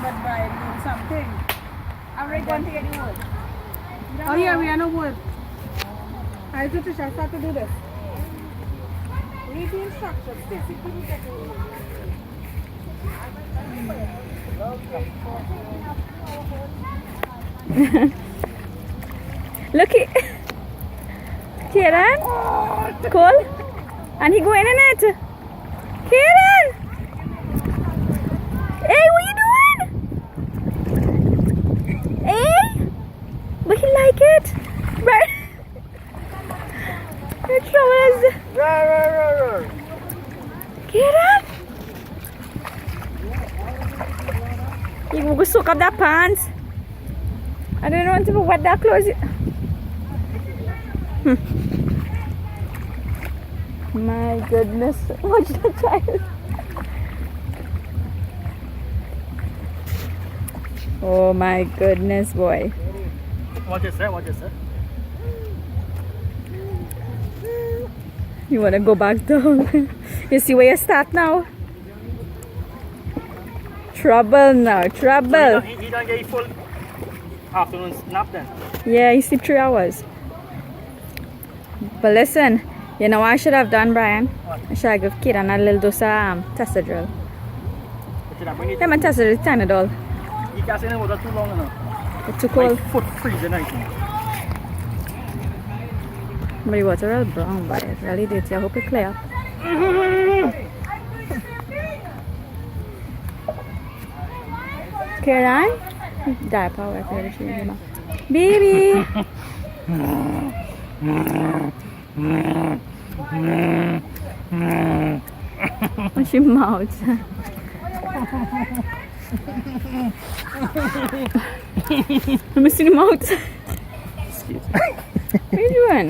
but by doing something. I'm ready to get the wood. Oh yeah, we are no wood. I just start to do this. Read the instructions. Basically, we get the wood. Look it. Kaiden. Cole. And he going in it. Kaiden. Hey, what you doing? Hey. But he like it. Right. The trouble is. Kaiden. You go soak up that pants. I don't want to wet that clothes. My goodness, watch the child. Oh my goodness, boy. What is that? What is that? You want to go back down? You see where you start now? Trouble now, trouble. He don't get a full afternoon nap then? Yeah, he sleep 3 hours. But listen, you know what I should have done, Brian? I should have given Kaiden a little dose of Testadril. Yeah, my Testadril is tiny doll. You can't say no water too long enough. It's too cold. My foot freezing, I think. But the water is brown, but it really did. I hope it clear. Kaiden? Diaper, whatever she is. Baby! What's your mouth? Let me see the mouth. Excuse me. What are you doing?